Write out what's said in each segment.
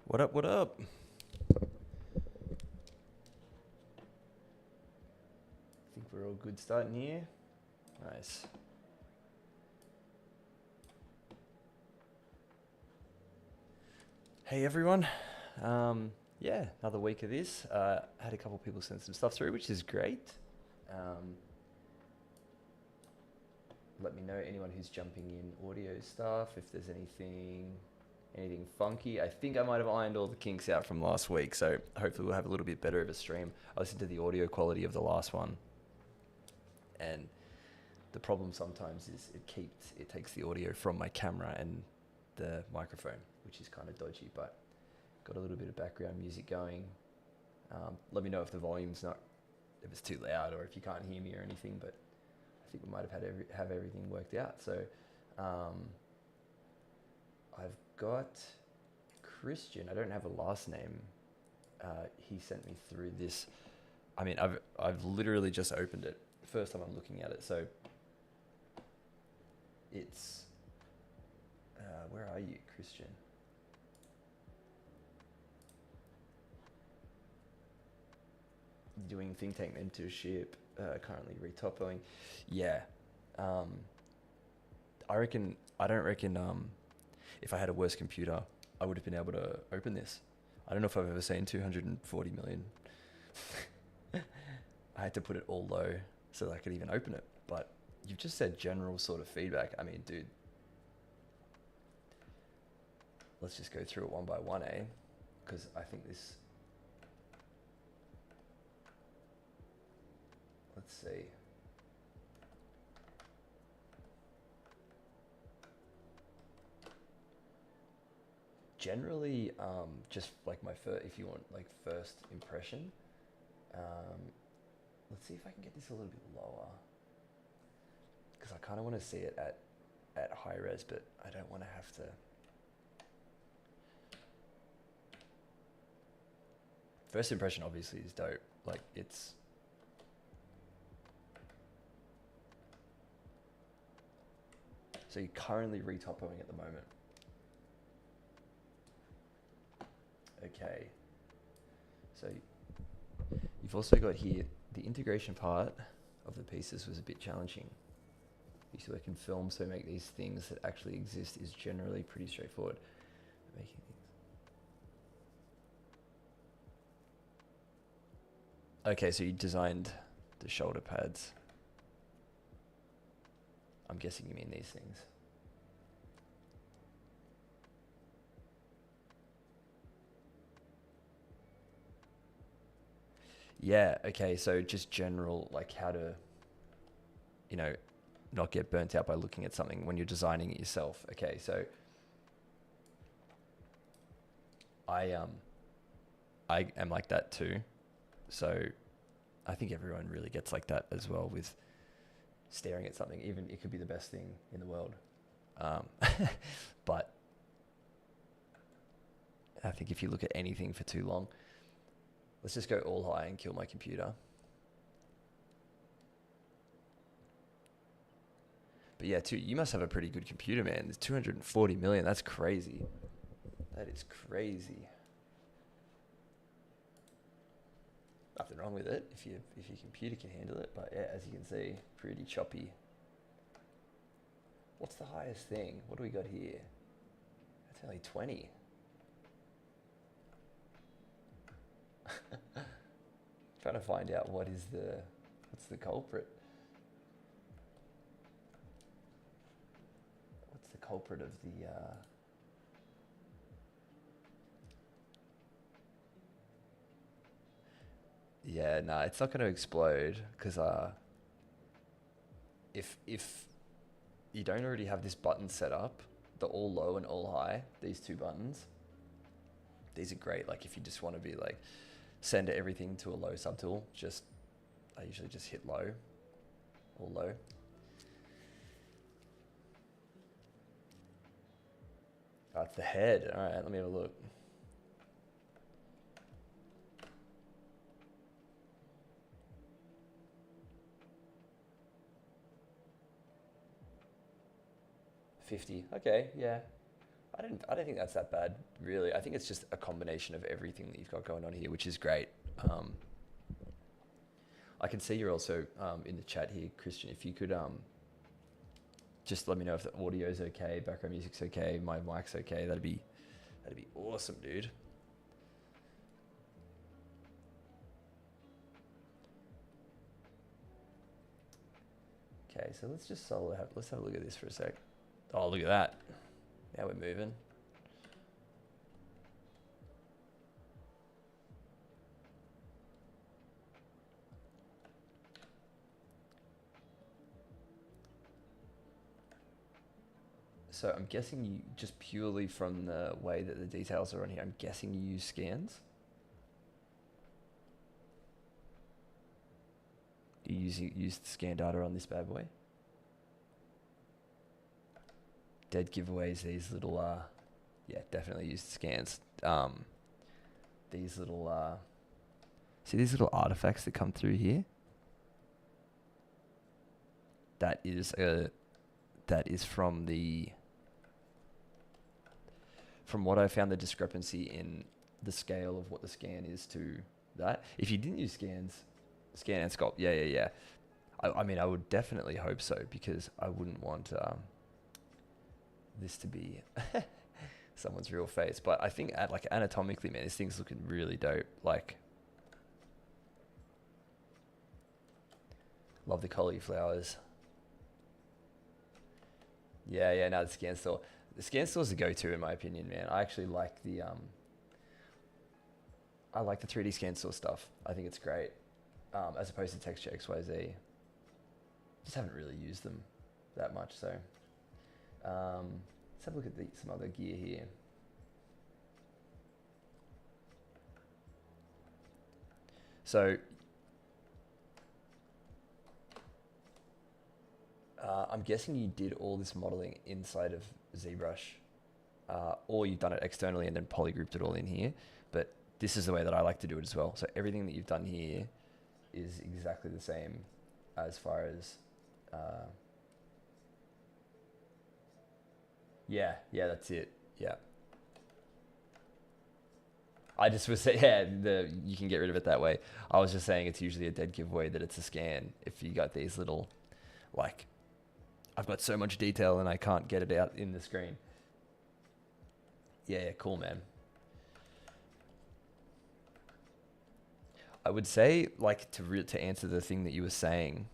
What up? What up? Think we're all good starting here. Nice. Hey everyone. Yeah, another week of this. Had a couple people send some stuff through, which is great. Um, Let me know anyone who's jumping in audio stuff if there's anything funky. I think I might have ironed all the kinks out from last week, so hopefully we'll have a little bit better of a stream. I listened to the audio quality of the last one, and the problem sometimes is it takes the audio from my camera and the microphone, which is kind of dodgy, but got a little bit of background music going. Let me know if the volume's not, if it's too loud or if you can't hear me or anything, but I think we might have everything worked out. So I've got Christian. I don't have a last name. He sent me through this. I mean, I've literally just opened it. First time I'm looking at it. So it's where are you, Christian? Doing think tank mentorship, currently retopoing. Yeah. I don't reckon if I had a worse computer, I would have been able to open this. I don't know if I've ever seen 240 million. I had to put it all low so that I could even open it. But you've just said general sort of feedback. I mean, dude, let's just go through it one by one, eh? Because I think this... Let's see. Generally, just like if you want like first impression, let's see if I can get this a little bit lower, because I kind of want to see it at high res, but I don't want to have to. First impression obviously is dope. Like it's... So you're currently retopoing at the moment. Okay. So you've also got here, the integration part of the pieces was a bit challenging. You used to work in film, so make these things that actually exist is generally pretty straightforward. Making things. Okay, so you designed the shoulder pads. I'm guessing you mean these things. Yeah, okay, so just general, like how to, not get burnt out by looking at something when you're designing it yourself. Okay, so I am like that too. So I think everyone really gets like that as well with staring at something. Even it could be the best thing in the world. But I think if you look at anything for too long, let's just go all high and kill my computer. But yeah, you must have a pretty good computer, man. There's 240 million. That's crazy. That is crazy. Nothing wrong with it if your computer can handle it. But yeah, as you can see, pretty choppy. What's the highest thing? What do we got here? That's only 20. Trying to find out what's the culprit. What's the culprit of the Yeah, no, it's not going to explode because if you don't already have this button set up, the all low and all high, these two buttons, these are great. Like if you just want to be like, send everything to a low subtool, I usually just hit low, all low. That's the head. All right, let me have a look. $50. Okay, yeah. I don't think that's that bad, really. I think it's just a combination of everything that you've got going on here, which is great. I can see you're also in the chat here, Christian. If you could just let me know if the audio's okay, background music's okay, my mic's okay. That'd be awesome, dude. Okay, so let's just let's have a look at this for a sec. Oh, look at that. Now we're moving. So I'm guessing you, just purely from the way that the details are on here, I'm guessing you use scans. You use the scan data on this bad boy. Dead giveaways, these little, yeah, definitely use the scans. These little, see these little artifacts that come through here? That is from the, from what I found, the discrepancy in the scale of what the scan is to that. If you didn't use scans, scan and sculpt, yeah. I mean, I would definitely hope so, because I wouldn't want this to be someone's real face. But I think like anatomically, man, this thing's looking really dope. Like, love the cauliflowers. Yeah, no, the scan store. The scan store's the go-to in my opinion, man. I actually like the 3D scan store stuff. I think it's great, as opposed to Texture XYZ. Just haven't really used them that much. So let's have a look at some other gear here. So I'm guessing you did all this modeling inside of ZBrush, or you've done it externally and then polygrouped it all in here. But this is the way that I like to do it as well. So everything that you've done here is exactly the same as far as, yeah, that's it. Yeah. I just was saying, yeah, you can get rid of it that way. I was just saying it's usually a dead giveaway that it's a scan if you got these little, like, I've got so much detail and I can't get it out in the screen. Yeah, cool, man. I would say, like, to answer the thing that you were saying,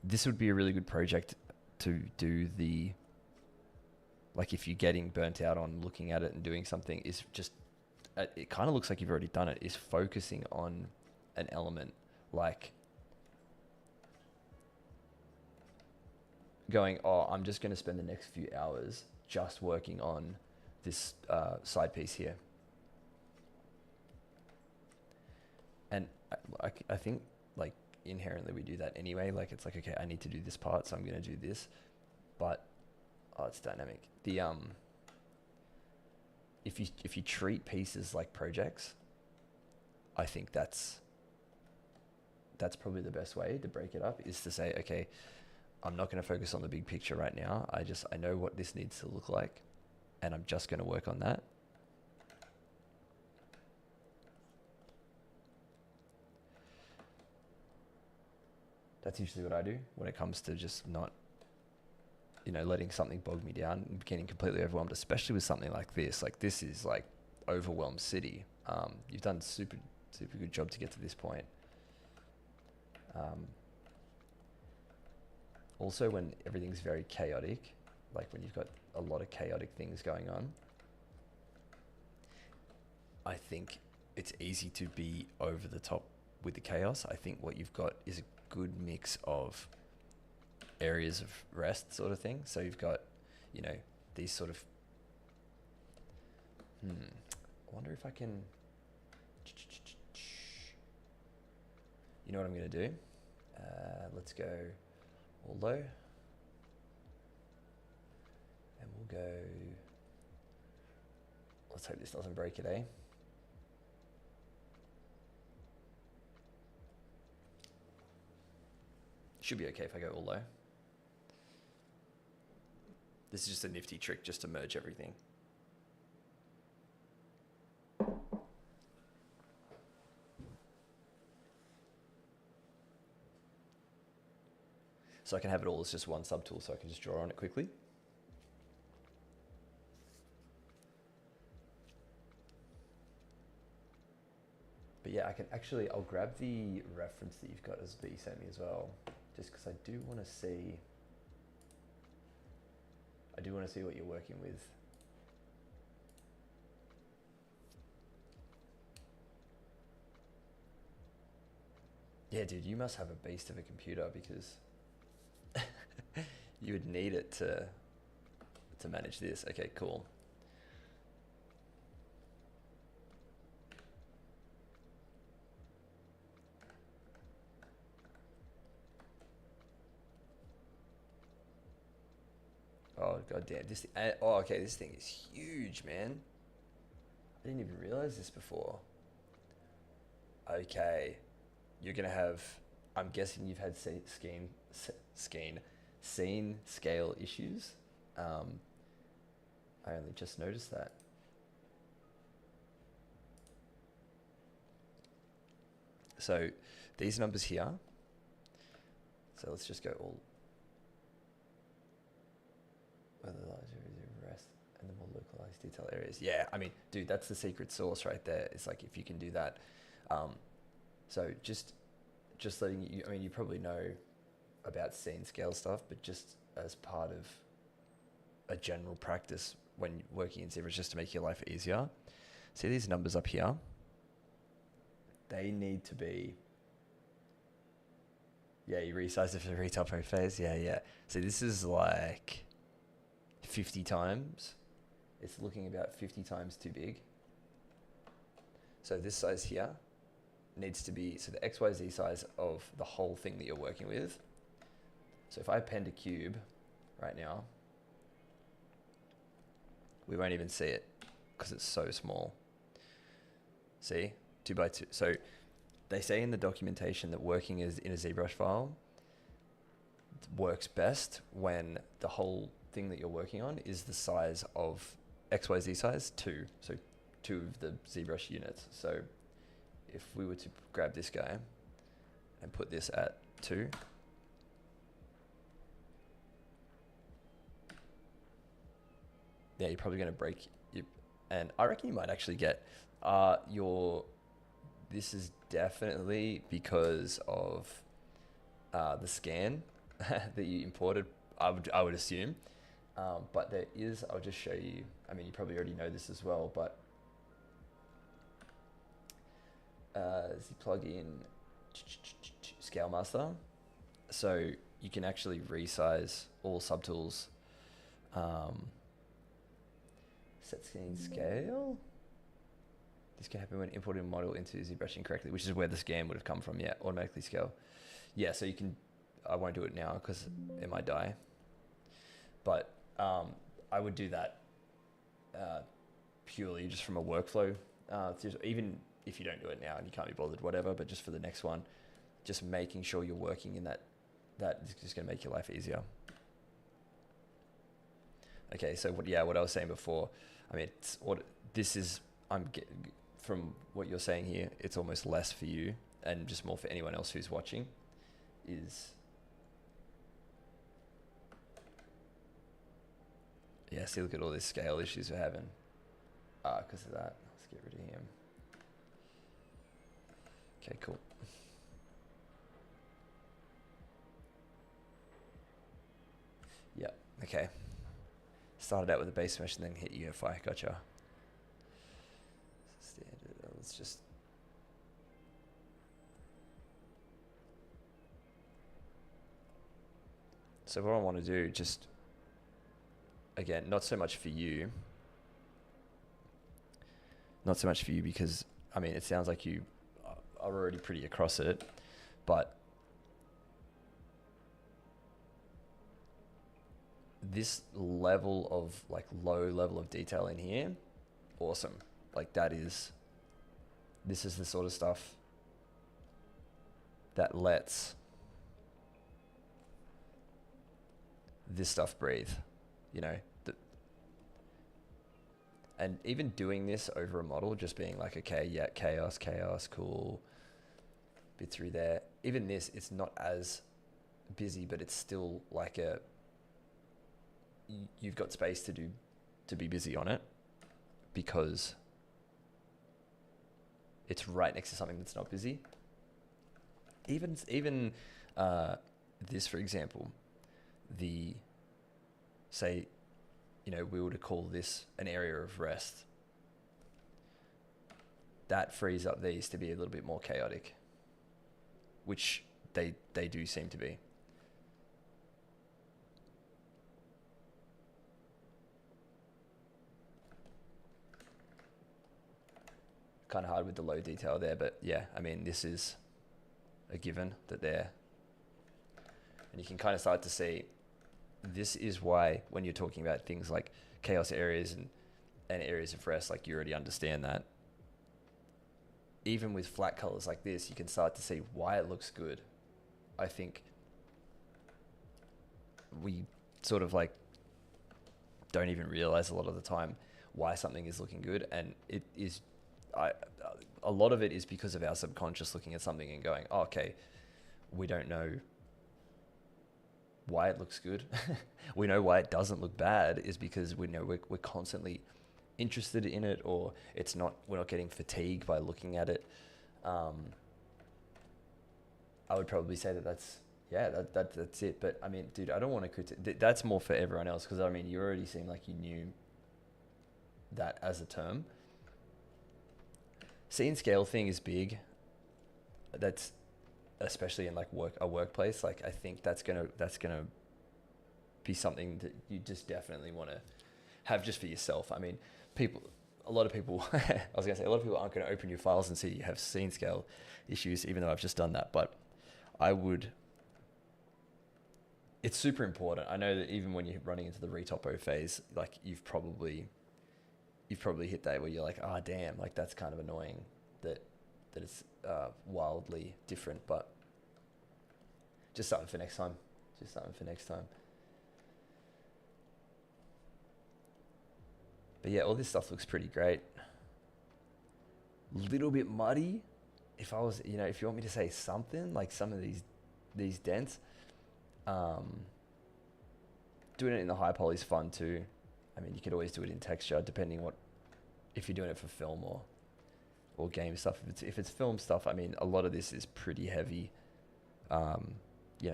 this would be a really good project to do the, like, if you're getting burnt out on looking at it and doing something, is just, it kind of looks like you've already done it, is focusing on an element, like going, oh, I'm just going to spend the next few hours just working on this side piece here. And I think, like, inherently we do that anyway. Like, it's like, okay, I need to do this part, so I'm going to do this. But, oh, it's dynamic. The if you treat pieces like projects, I think that's probably the best way to break it up, is to say, okay, I'm not going to focus on the big picture right now. I know what this needs to look like, and I'm just going to work on that. That's usually what I do when it comes to just not, letting something bog me down and getting completely overwhelmed, especially with something like this. Like, this is like overwhelmed city. You've done super good job to get to this point. Also, when everything's very chaotic, like when you've got a lot of chaotic things going on, I think it's easy to be over the top with the chaos. I think what you've got is a good mix of areas of rest, sort of thing. So you've got, these sort of, I wonder if I can, you know what I'm going to do? Let's go all low, and we'll go, let's hope this doesn't break it, eh? Should be okay if I go all low. This is just a nifty trick just to merge everything. So I can have it all as just one subtool, so I can just draw on it quickly. But yeah, I can actually, I'll grab the reference that you've got as B sent me as well, just because I do want to see, what you're working with. Yeah, dude, you must have a beast of a computer, because you would need it to manage this. Okay, cool. Oh god damn, this. Oh, okay, this thing is huge, man. I didn't even realize this before. Okay, you're gonna have. I'm guessing you've had scene scale issues. I only just noticed that. So these numbers here. So let's just go all. Whether the larger rest and the more localized detail areas. Yeah, I mean, dude, that's the secret sauce right there. It's like if you can do that. So just letting you. I mean, you probably know about scene scale stuff, but just as part of a general practice when working in ZBrush, just to make your life easier. See these numbers up here? They need to be. Yeah, you resize it for the retopo phase. Yeah. So this is like 50 times. It's looking about 50 times too big. So this size here needs to be, so the XYZ size of the whole thing that you're working with. So if I append a cube right now, we won't even see it because it's so small. See, 2 by 2. So they say in the documentation that working is in a ZBrush file works best when the whole thing that you're working on is the size of XYZ size 2. So 2 of the ZBrush units. So if we were to grab this guy and put this at 2, yeah, you're probably going to break your, and I reckon you might actually get this is definitely because of the scan that you imported, I would assume. But there is, I'll just show you, I mean, you probably already know this as well, but Z plugin Scale Master. So you can actually resize all subtools. Set scene scale. This can happen when importing a model into ZBrush incorrectly, which is where the scan would have come from. Yeah, automatically scale. Yeah, so you can, I won't do it now because it might die. But I would do that purely just from a workflow. Even if you don't do it now and you can't be bothered, whatever, but just for the next one, just making sure you're working in that is just going to make your life easier. Okay, so what I was saying before, I mean, from what you're saying here, it's almost less for you and just more for anyone else who's watching is, yeah, see, look at all these scale issues we're having. Because of that. Let's get rid of him. Okay, cool. Yeah, okay. Started out with a base mesh and then hit UFI. Gotcha. Standard. Let's just. So what I want to do, just again, not so much for you because I mean it sounds like you are already pretty across it, but this level of like low level of detail in here, awesome. Like this is the sort of stuff that lets this stuff breathe. you know, and even doing this over a model, just being like, okay, yeah, chaos, cool, bit through there. Even this, it's not as busy, but it's still like you've got space to be busy on it because it's right next to something that's not busy. Even this, for example, say, you know, we were to call this an area of rest. That frees up these to be a little bit more chaotic, which they do seem to be. Kind of hard with the low detail there, but yeah, I mean, this is a given that they're, and you can kind of start to see, this is why when you're talking about things like chaos areas and areas of rest, like you already understand that. Even with flat colors like this, you can start to see why it looks good. I think we sort of like don't even realize a lot of the time why something is looking good, and it is, a lot of it is because of our subconscious looking at something and going, oh, okay, we don't know why it looks good. We know why it doesn't look bad is because we know we're constantly interested in it, or we're not getting fatigued by looking at it. I would probably say that's it. But I mean, dude, I don't want to critique. That's more for everyone else, because I mean, you already seem like you knew that as a term. Scene scale thing is big. That's especially in like a workplace. Like, I think that's gonna be something that you just definitely want to have just for yourself. I mean, a lot of people aren't going to open your files and see you have scene scale issues, even though I've just done that. But it's super important. I know that even when you're running into the retopo phase, like you've probably hit that where you're like, oh damn, like that's kind of annoying that it's wildly different. But just something for next time. But yeah, all this stuff looks pretty great. Little bit muddy. If you want me to say something, like some of these dents, doing it in the high poly is fun too. I mean, you could always do it in texture, depending if you're doing it for film or game stuff. If it's film stuff, I mean, a lot of this is pretty heavy,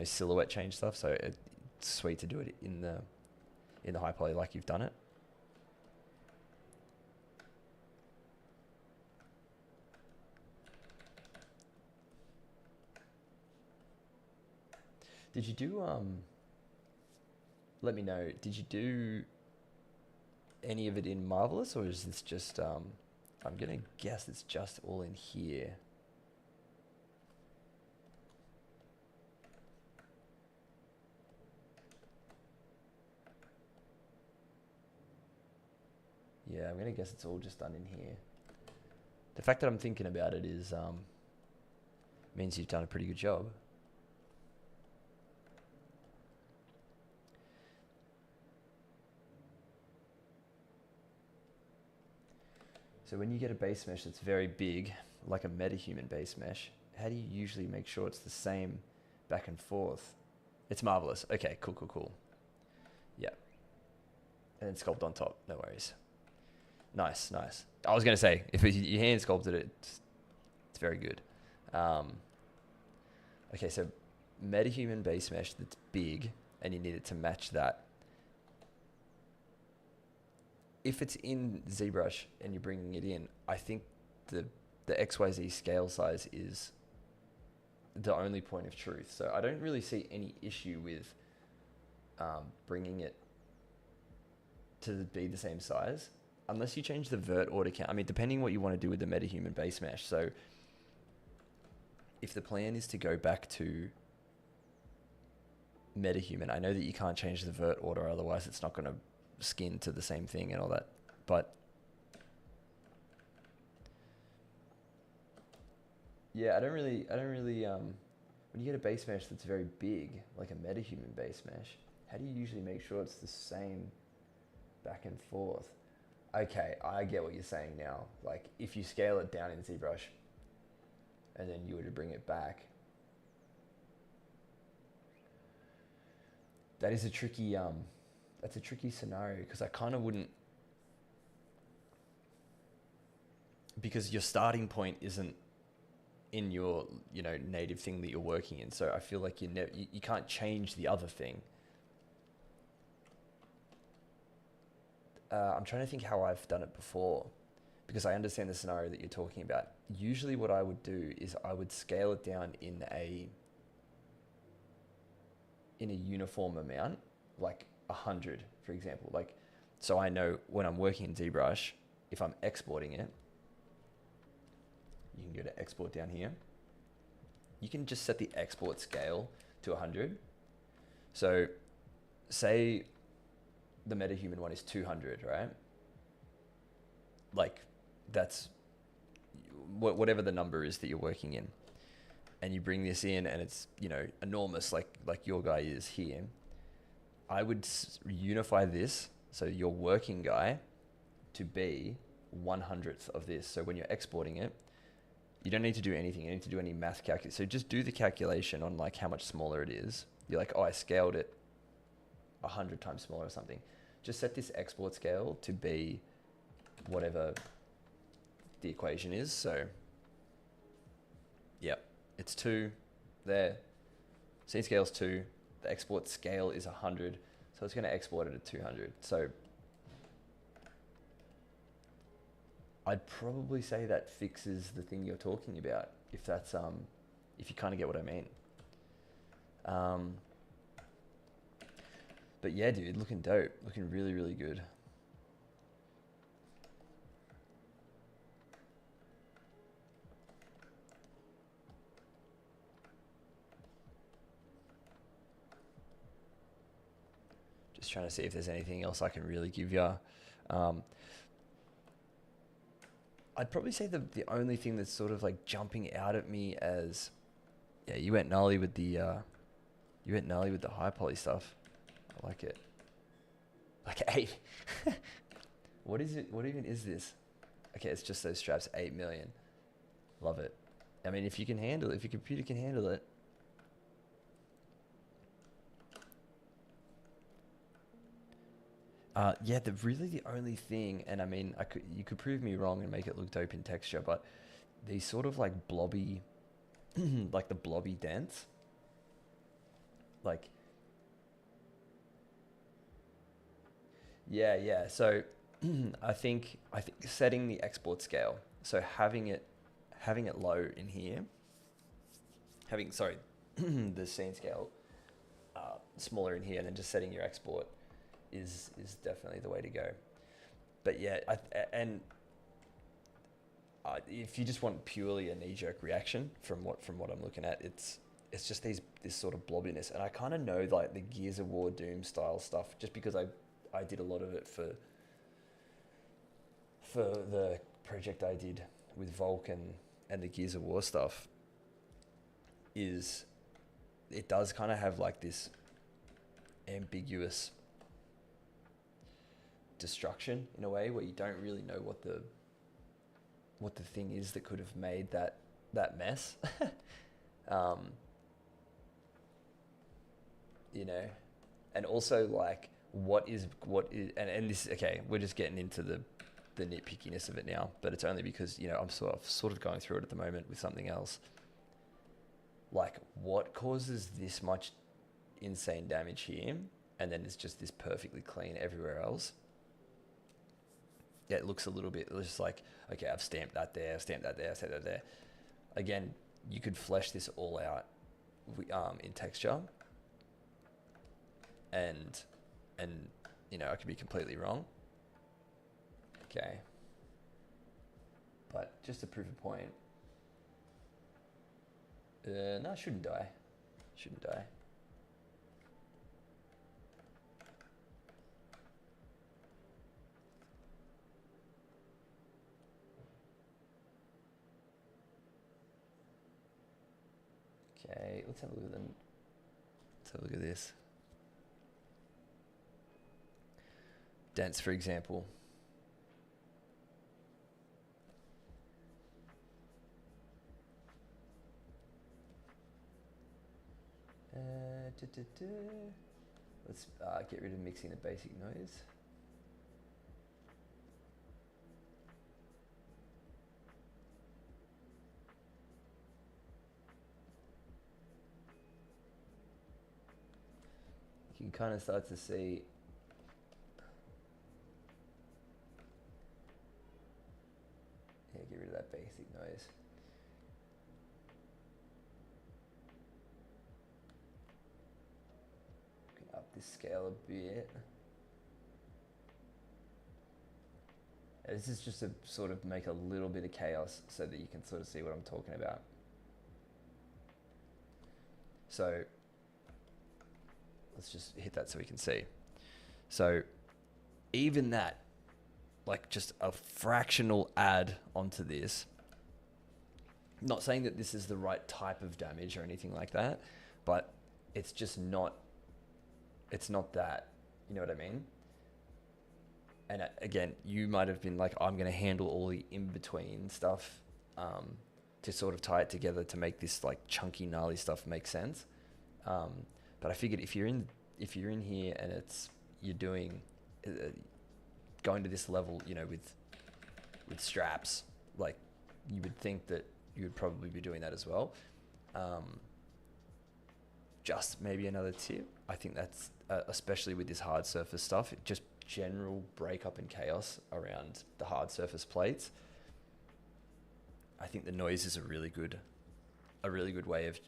silhouette change stuff. So it's sweet to do it in the high poly like you've done it. Did you do, let me know, did you do any of it in Marvelous, or is this just, I'm going to guess it's just all in here. Yeah, I'm going to guess it's all just done in here. The fact that I'm thinking about it is, means you've done a pretty good job. So when you get a base mesh that's very big, like a MetaHuman base mesh, how do you usually make sure it's the same back and forth? It's Marvelous. Okay, cool. Yeah. And then sculpt on top, no worries. Nice. I was going to say, if you hand sculpted it, it's very good. Okay, so MetaHuman base mesh that's big, and you need it to match that. If it's in ZBrush and you're bringing it in, I think the XYZ scale size is the only point of truth. So I don't really see any issue with bringing it to be the same size, unless you change the vert order count. I mean, depending what you want to do with the MetaHuman base mesh. So if the plan is to go back to MetaHuman, I know that you can't change the vert order, otherwise it's not going to skin to the same thing and all that. But yeah, I don't really when you get a base mesh that's very big, like a MetaHuman base mesh, how do you usually make sure it's the same back and forth. Okay, I get what you're saying now. Like if you scale it down in ZBrush and then you were to bring it back, that is a tricky that's a tricky scenario because I kind of wouldn't, because your starting point isn't in your native thing that you're working in. So I feel like you can't change the other thing. I'm trying to think how I've done it before, because I understand the scenario that you're talking about. Usually what I would do is I would scale it down in a uniform amount, like 100, for example. Like, so I know when I'm working in ZBrush, if I'm exporting it, you can go to export down here. You can just set the export scale to 100. So say the MetaHuman one is 200, right? Like that's whatever the number is that you're working in. And you bring this in and it's, enormous, like your guy is here. I would unify this, so your working guy, to be 1/100th of this. So when you're exporting it, you don't need to do anything. You don't need to do any math calculation. So just do the calculation on like how much smaller it is. You're like, oh, I scaled it 100 times smaller or something. Just set this export scale to be whatever the equation is. So yeah, it's 2 there. Scene scale is 2. The export scale is 100. So it's going to export it at 200. So I'd probably say that fixes the thing you're talking about, if that's if you kind of get what I mean. But yeah, dude, looking dope, looking really, really good. Just trying to see if there's anything else I can really give you. I'd probably say the only thing that's sort of like jumping out at me as, yeah, you went gnarly with the high poly stuff. I like it. Like 8. What is it? What even is this? Okay, it's just those straps. 8 million. Love it. I mean, if you can handle it, if your computer can handle it. Yeah, the only thing, and I mean, you could prove me wrong and make it look dope in texture, but these sort of like blobby, like the blobby dents, like, yeah. So I think setting the export scale, so having it low in here, the scene scale smaller in here, and then just setting your export is definitely the way to go. But yeah, if you just want purely a knee-jerk reaction from what I'm looking at, it's just this sort of blobbiness, and I kind of know like the Gears of War Doom style stuff just because I did a lot of it for the project I did with Volk and the Gears of War stuff. It does kind of have like this ambiguous destruction in a way where you don't really know what the thing is that could have made that mess. And also like what is and this, okay, we're just getting into the nitpickiness of it now, but it's only because I'm sort of going through it at the moment with something else. Like, what causes this much insane damage here and then it's just this perfectly clean everywhere else? Yeah, it looks a little bit, it's just like, okay, I've stamped that there, I've stamped that there, I've stamped that there. Again, you could flesh this all out in texture, and I could be completely wrong. Okay. But just to prove a point, no, it shouldn't die. Shouldn't die. Okay, let's have a look at them. Let's have a look at this. dents, for example. Let's get rid of mixing the basic noise. You can kind of start to see get rid of that basic noise. Up this scale a bit. This is just to sort of make a little bit of chaos so that you can sort of see what I'm talking about. So let's just hit that so we can see. So even that, like just a fractional add onto this, not saying that this is the right type of damage or anything like that, but it's just not, it's not that, you know what I mean? And again, you might have been like, I'm going to handle all the in-between stuff to sort of tie it together to make this like chunky, gnarly stuff make sense. But I figured if you're in here and you're doing, going to this level, you know, with straps, like you would think that you would probably be doing that as well. Just maybe another tip. I think that's, especially with this hard surface stuff, just general breakup and chaos around the hard surface plates. I think the noise is a really good way of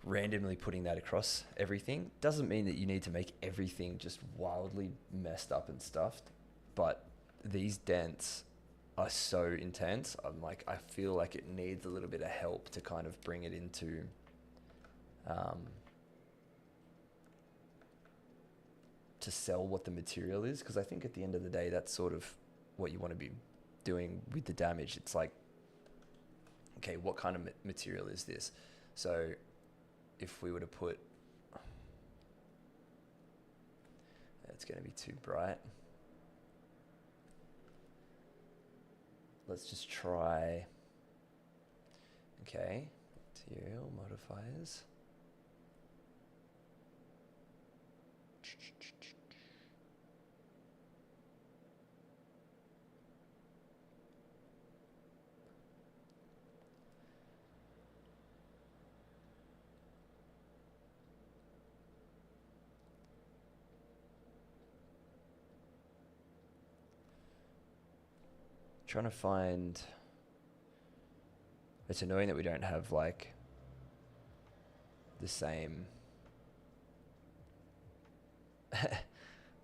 randomly putting that across everything. Doesn't mean that you need to make everything just wildly messed up and stuffed, but these dents are so intense. I feel like it needs a little bit of help to kind of bring it into to sell what the material is, because I think at the end of the day, that's sort of what you want to be doing with the damage. It's like, okay, what kind of material is this? So if we were to put, it's going to be too bright. Let's just try, okay, material modifiers. Trying to find, it's annoying that we don't have like the same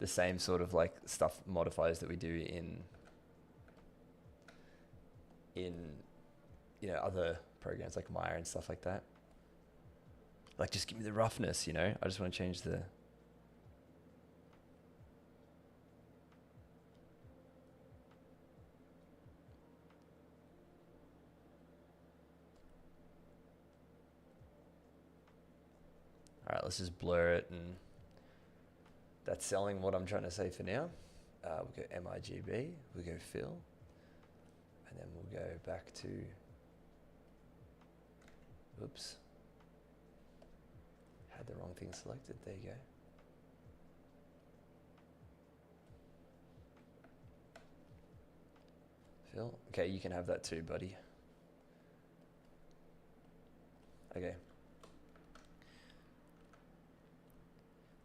the same sort of like stuff modifiers that we do in you know, other programs like Maya and stuff like that. Like just give me the roughness, you know. I just want to change the all right, let's just blur it, and that's selling what I'm trying to say for now. We'll go MIGB, we'll go fill, and then we'll go back to, oops, had the wrong thing selected, there you go. Fill, okay, you can have that too, buddy. Okay.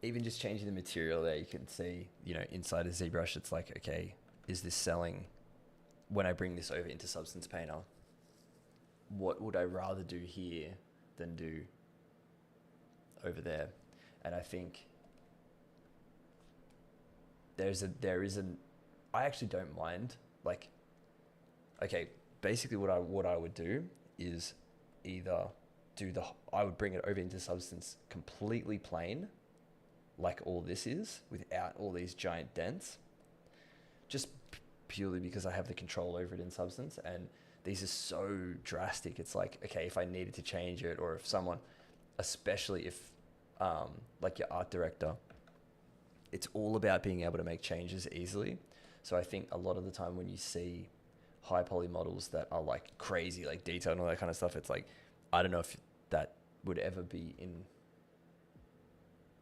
Even just changing the material there, you can see, you know, inside of ZBrush, it's like, okay, is this selling when I bring this over into Substance Painter? What would I rather do here than do over there? And I think I actually don't mind, like, okay, basically what I would do is either I would bring it over into Substance completely plain, like all this is, without all these giant dents, just purely because I have the control over it in Substance, and these are so drastic. It's like, okay, if I needed to change it, or if someone, especially if like your art director it's all about being able to make changes easily. So I think a lot of the time when you see high poly models that are like crazy, like detailed and all that kind of stuff, it's like, I don't know if that would ever be in,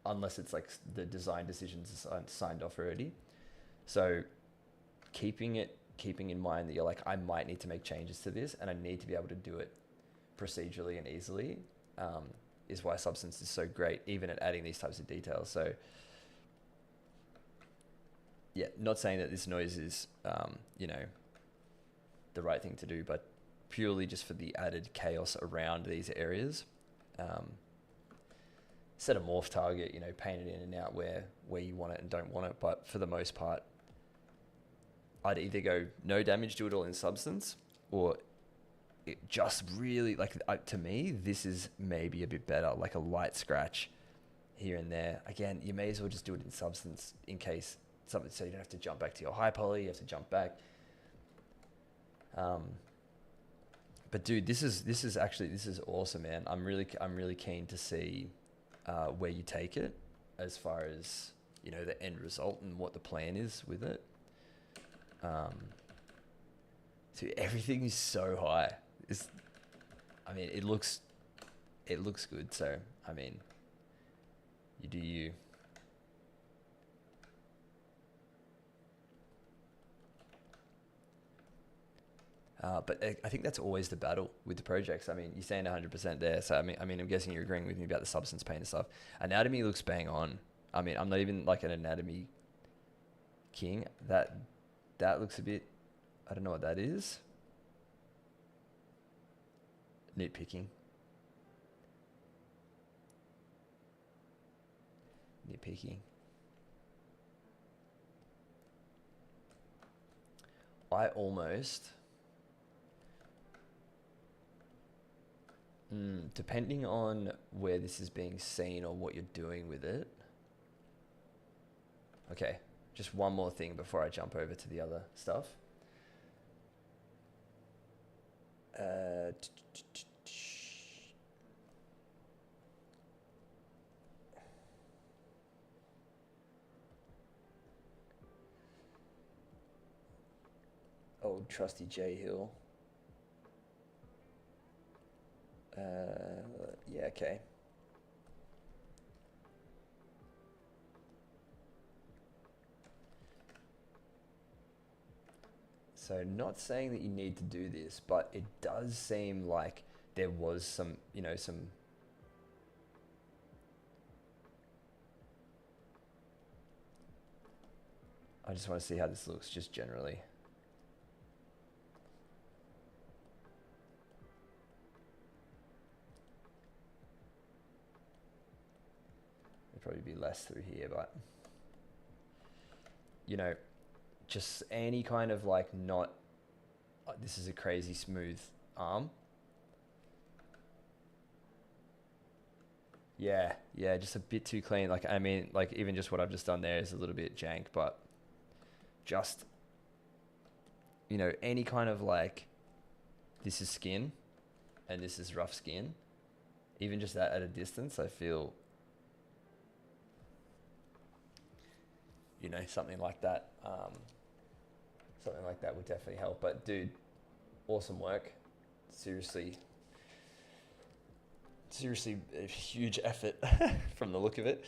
unless it's like the design decisions are signed off already. So keeping in mind that you're like, I might need to make changes to this and I need to be able to do it procedurally and easily, is why Substance is so great, even at adding these types of details. So yeah, not saying that this noise is, the right thing to do, but purely just for the added chaos around these areas. Set a morph target, paint it in and out where you want it and don't want it. But for the most part, I'd either go no damage, do it all in Substance, or it just really, to me, this is maybe a bit better, like a light scratch here and there. Again, you may as well just do it in Substance in case something, so you don't have to jump back to your high poly, you have to jump back. But dude, this is awesome, man. I'm really keen to see where you take it as far as, the end result and what the plan is with it. So everything is so high. It looks good. So, you do you. But I think that's always the battle with the projects. You're saying 100% there. So, I'm guessing you're agreeing with me about the Substance paint and stuff. Anatomy looks bang on. I'm not even like an anatomy king. That looks a bit, I don't know what that is. Nitpicking. I almost... depending on where this is being seen or what you're doing with it. Okay, just one more thing before I jump over to the other stuff. Old trusty J Hill. Yeah, okay. So not saying that you need to do this, but it does seem like there was some, I just want to see how this looks just generally. Probably be less through here, but just any kind of not, this is a crazy smooth arm. Yeah, just a bit too clean. Even just what I've just done there is a little bit jank, but just, any kind of this is skin and this is rough skin. Even just that at a distance, I feel, something like that. Something like that would definitely help. But dude, awesome work. Seriously a huge effort from the look of it.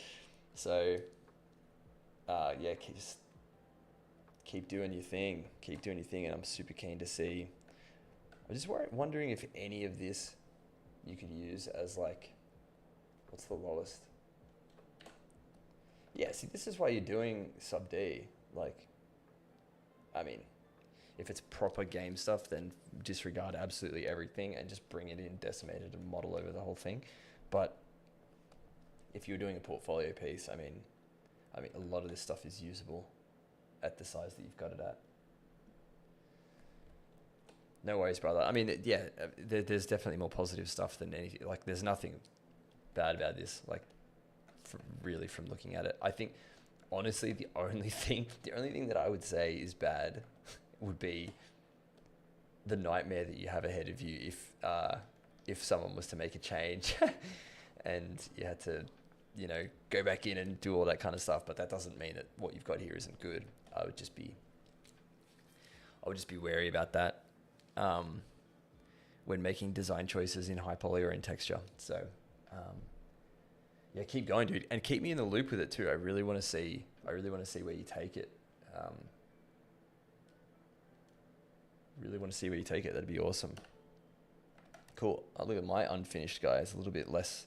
So, just keep doing your thing. And I'm super keen to see. I'm just wondering if any of this you could use as what's the lowest? Yeah, see, this is why you're doing sub D. If it's proper game stuff, then disregard absolutely everything and just bring it in decimated and model over the whole thing. But if you're doing a portfolio piece, a lot of this stuff is usable at the size that you've got it at. No worries, brother. There's definitely more positive stuff than anything. There's nothing bad about this. Really, from looking at it, I think honestly the only thing that I would say is bad would be the nightmare that you have ahead of you if someone was to make a change and you had to go back in and do all that kind of stuff. But that doesn't mean that what you've got here isn't good. I would just be wary about that when making design choices in high poly or in texture. So yeah, keep going, dude, and keep me in the loop with it too. I really want to see where you take it. That'd be awesome. Cool. Look at my unfinished guy. It's a little bit less.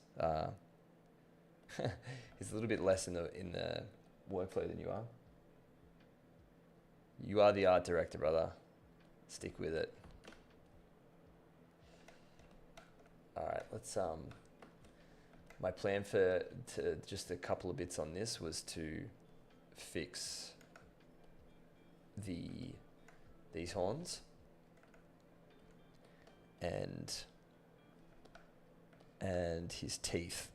It's a little bit less in the workflow than you are. You are the art director, brother. Stick with it. All right, let's my plan to just a couple of bits on this was to fix these horns and his teeth.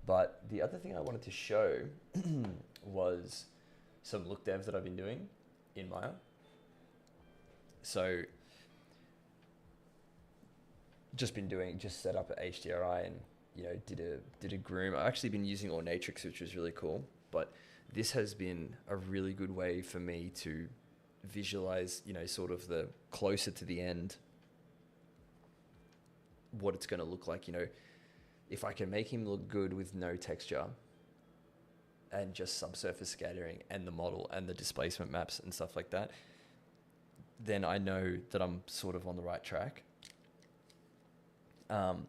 But the other thing I wanted to show was some look devs that I've been doing in Maya. So just set up an HDRI and did a groom. I've actually been using Ornatrix, which was really cool, but this has been a really good way for me to visualize, sort of the closer to the end, what it's going to look like. If I can make him look good with no texture and just subsurface scattering and the model and the displacement maps and stuff like that, then I know that I'm sort of on the right track. And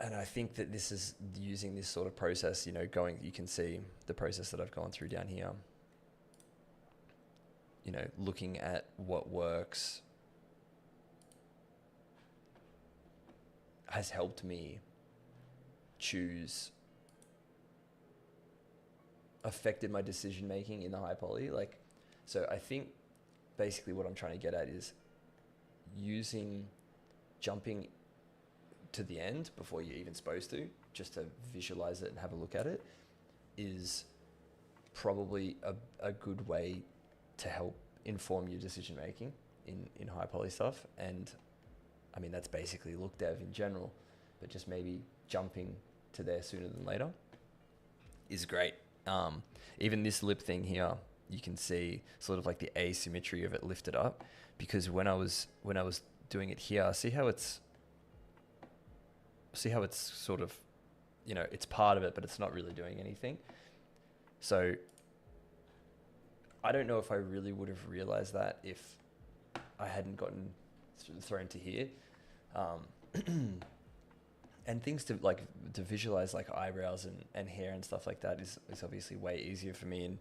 I think that this is using this sort of process, you can see the process that I've gone through down here, looking at what works has helped me affected my decision making in the high poly. So I think basically what I'm trying to get at is jumping to the end before you're even supposed to, just to visualize it and have a look at it, is probably a good way to help inform your decision making in high poly stuff. And I mean, that's basically look dev in general, but just maybe jumping to there sooner than later is great. Even this lip thing here, you can see sort of like the asymmetry of it lifted up, because when I was doing it here, see how it's sort of, it's part of it, but it's not really doing anything. So I don't know if I really would have realized that if I hadn't gotten thrown to here. And things to visualize, like eyebrows and hair and stuff like that is obviously way easier for me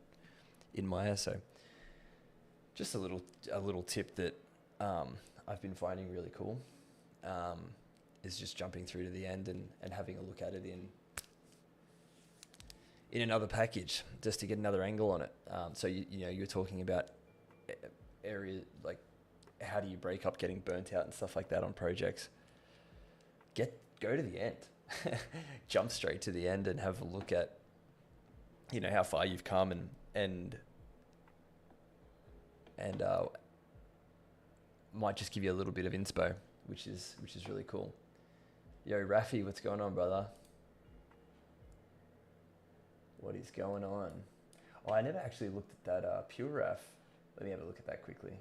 in Maya. So just a little tip that I've been finding really cool is just jumping through to the end and having a look at it in another package, just to get another angle on it. So you're talking about area, like how do you break up getting burnt out and stuff like that on projects. Go to the end, jump straight to the end and have a look at, how far you've come and might just give you a little bit of inspo, which is really cool. Yo, Rafi, what's going on, brother? What is going on? Oh, I never actually looked at that Pure Raf. Let me have a look at that quickly.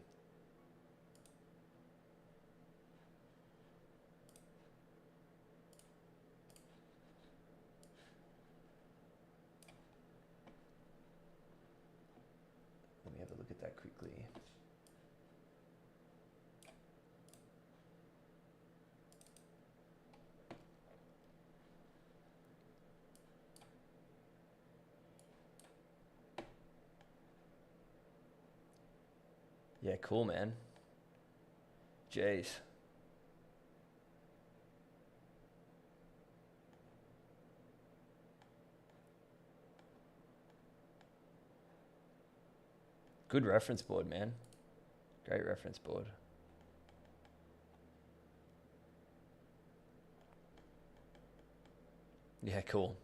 Yeah, cool, man. Jeez. Good reference board, man. Great reference board. Yeah, cool.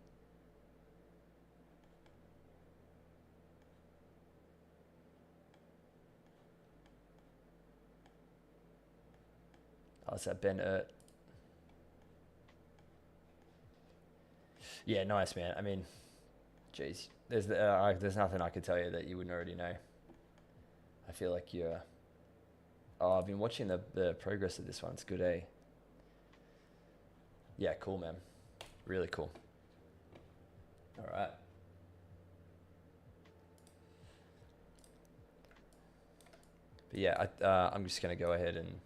Oh, it's that Ben Ert. Yeah, nice, man. I mean, geez, there's nothing I could tell you that you wouldn't already know. I feel like you're. Oh, I've been watching the progress of this one. It's good, eh? Yeah, cool, man. Really cool. All right. But yeah, I'm just gonna go ahead and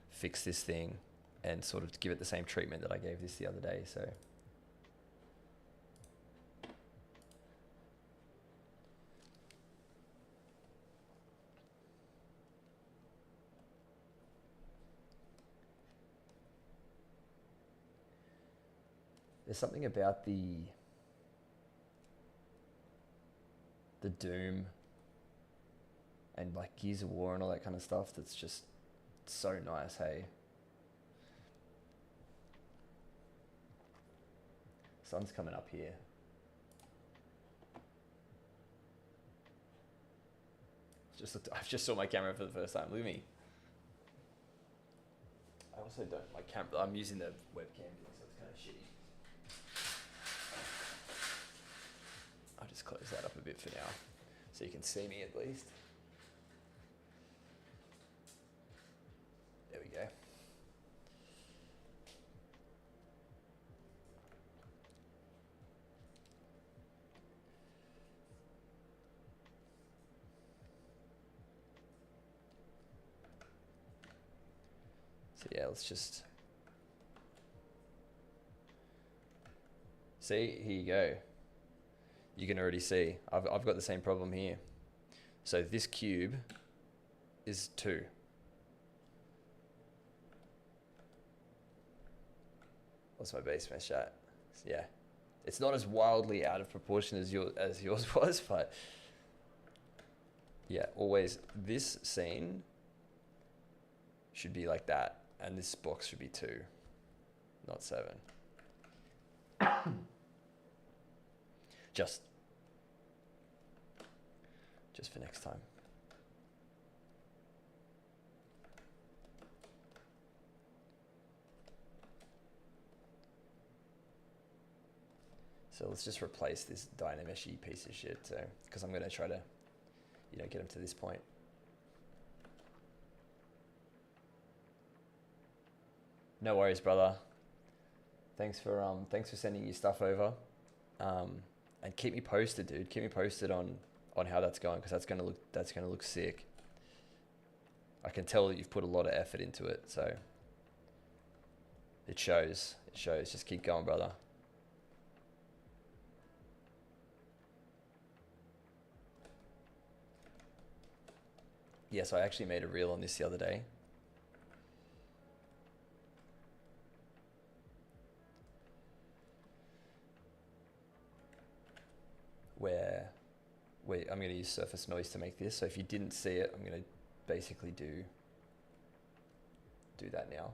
fix this thing, and sort of give it the same treatment that I gave this the other day. So. There's something about the Doom and like Gears of War and all that kind of stuff that's just so nice, hey. Sun's coming up here. I've just saw my camera for the first time. Look at me. I also don't my camera. I'm using the webcam thing, so it's kind of shitty. I'll just close that up a bit for now, so you can see me at least. There we go. So yeah, let's just see. Here you go. You can already see I've got the same problem here. So this cube is 2. What's my base mesh at? Yeah, it's not as wildly out of proportion as yours was, but yeah, always this scene should be like that, and this box should be 2, not 7. Just for next time. So let's just replace this Dynameshy piece of shit, because I'm going to try to, get him to this point. No worries, brother. Thanks for sending your stuff over, and keep me posted, dude. Keep me posted on how that's going, because that's gonna look sick. I can tell that you've put a lot of effort into it, so it shows. It shows. Just keep going, brother. Yes, I actually made a reel on this the other day. Where I'm going to use surface noise to make this. So if you didn't see it, I'm going to basically do that now.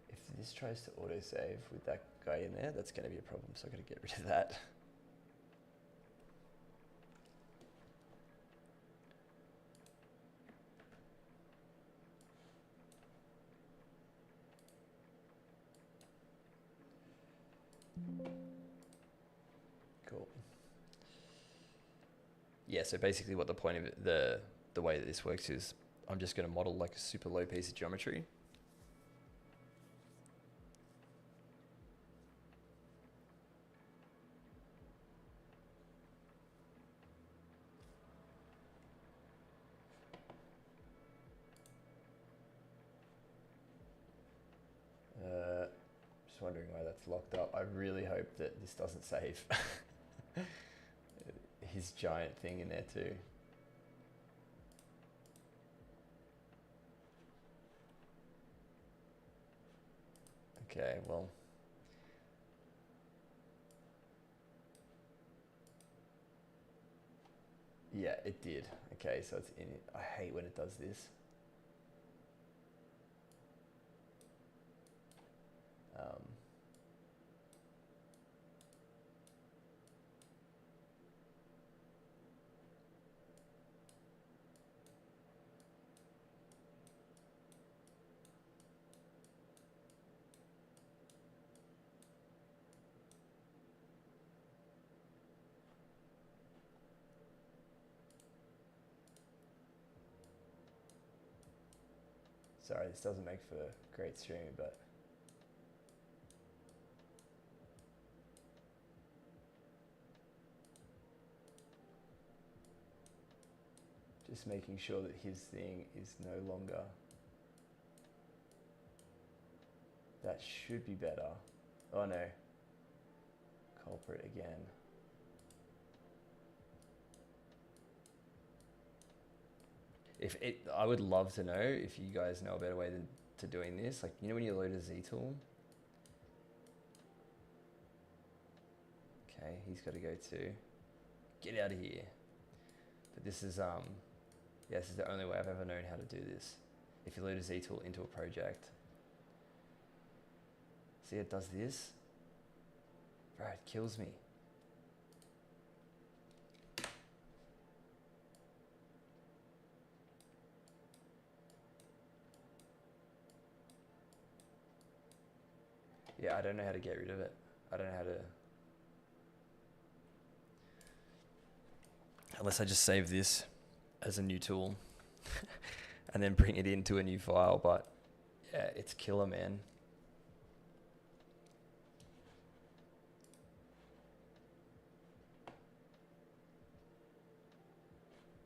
If this tries to autosave with that guy in there, that's going to be a problem. So I've got to get rid of that. Cool. Yeah, so basically what the point of it, the way that this works is I'm just going to model like a super low piece of geometry. Just wondering why that's locked up. I really hope that this doesn't save his giant thing in there too. Okay, well. Yeah, it did. Okay, so it's in it. I hate when it does this. Sorry, this doesn't make for great streaming, but just making sure that his thing is no longer. That should be better. Oh no. Culprit again. I would love to know if you guys know a better way to doing this. Like, you know when you load a Z-tool? Okay, he's got to go too. Get out of here. But this is, yeah, this is the only way I've ever known how to do this. If you load a Z-tool into a project. See, it does this. Bro, it kills me. Yeah, I don't know how to get rid of it. I don't know how to... Unless I just save this as a new tool and then bring it into a new file. But yeah, it's killer, man.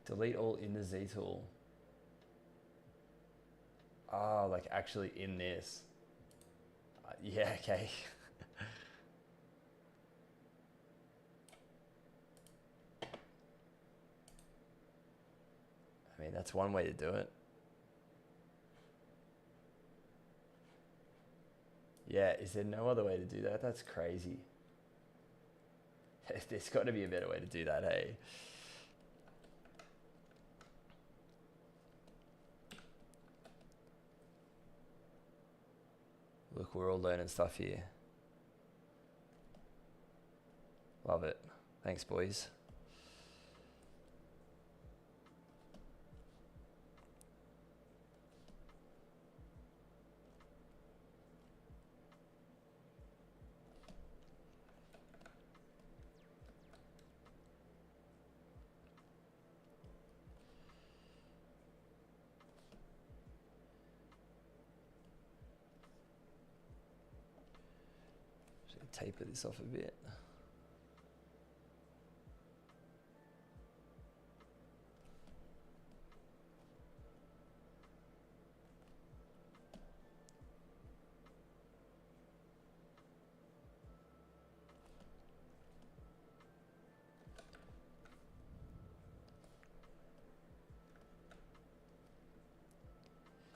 Delete all in the Z tool. Ah, like actually in this. Yeah, okay. I mean, that's one way to do it. Yeah, is there no other way to do that? That's crazy. There's got to be a better way to do that, hey? Look, we're all learning stuff here. Love it. Thanks, boys. Should taper this off a bit.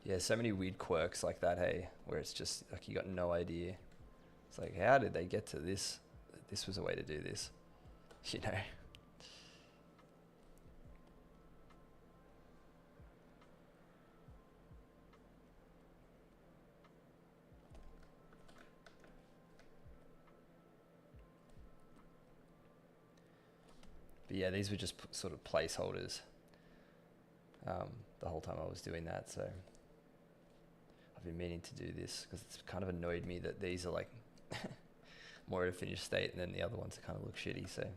Yeah, so many weird quirks like that, hey, where it's just like you got no idea. It's like, how did they get to this? This was a way to do this, you know? But yeah, these were just sort of placeholders the whole time I was doing that, so I've been meaning to do this because it's kind of annoyed me that these are like more at a finished state and then the other ones kind of look shitty, so.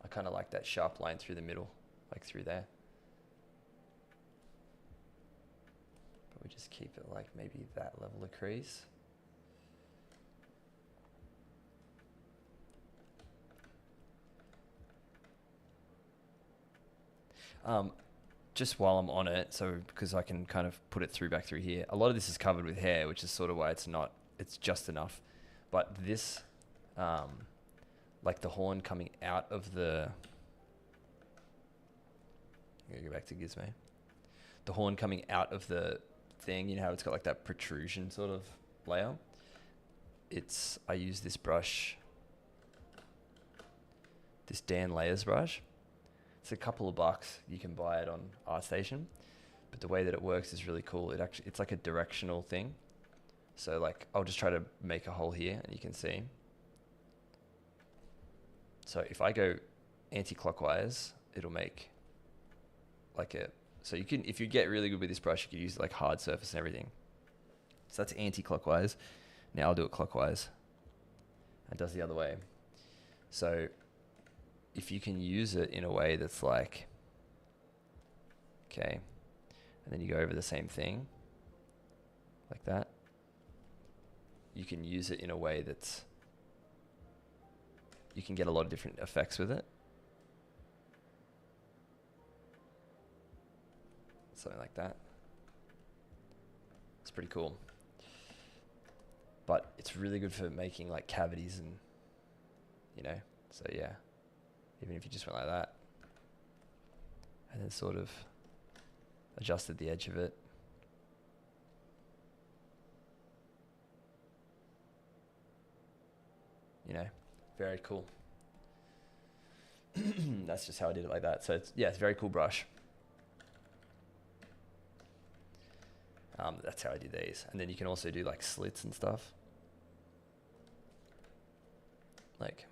I kind of like that sharp line through the middle, like through there. But we just keep it like maybe that level of crease. Just while I'm on it, so because I can kind of put it through back through here. A lot of this is covered with hair, which is sort of why it's just enough. But this, like the horn coming out of the, I'm gonna go back to Gizmo. The horn coming out of the thing, you know how it's got like that protrusion sort of layer? I use this brush, this Dan Layers brush. It's a couple of bucks. You can buy it on ArtStation, but the way that it works is really cool. It's like a directional thing. So like, I'll just try to make a hole here and you can see. So if I go anti-clockwise, it'll make like so you can, if you get really good with this brush, you can use like hard surface and everything. So that's anti-clockwise. Now I'll do it clockwise. and does the other way. So if you can use it in a way that's like, okay, and then you go over the same thing like that, you can use it in a way that's, you can get a lot of different effects with it. Something like that. It's pretty cool. But it's really good for making like cavities and, you know, so yeah, even if you just went like that and then sort of adjusted the edge of it. You know, very cool. That's just how I did it like that. So it's, yeah, it's a very cool brush. That's how I did these. And then you can also do like slits and stuff. Like,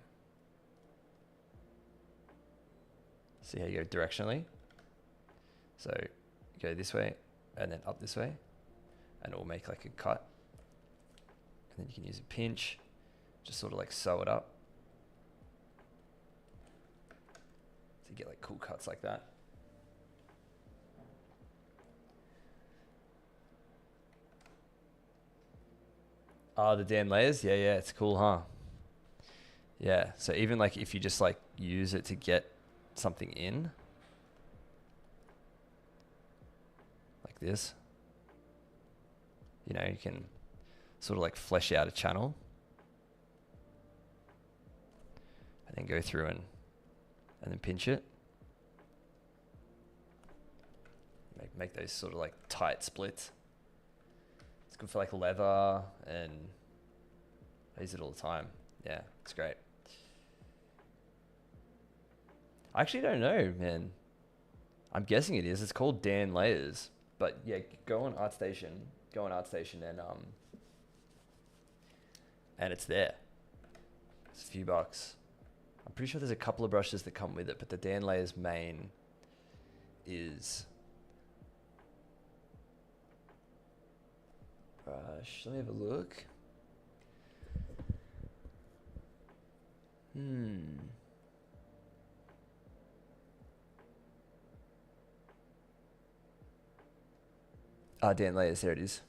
see how you go directionally? So you go this way and then up this way, and it will make like a cut. And then you can use a pinch, just sort of like sew it up to get like cool cuts like that. Oh, the Dan layers? Yeah, yeah, it's cool, huh? Yeah, so even like if you just like use it to get something in, like this, you know, you can sort of like flesh out a channel and then go through and then pinch it. Make those sort of like tight splits. It's good for like leather, and I use it all the time. Yeah, it's great. I actually don't know, man. I'm guessing it is. It's called Dan Layers. But yeah, go on ArtStation and it's there. It's a few bucks. I'm pretty sure there's a couple of brushes that come with it, but the Dan Layers main is brush. Let me have a look. Dan Layers, there it is.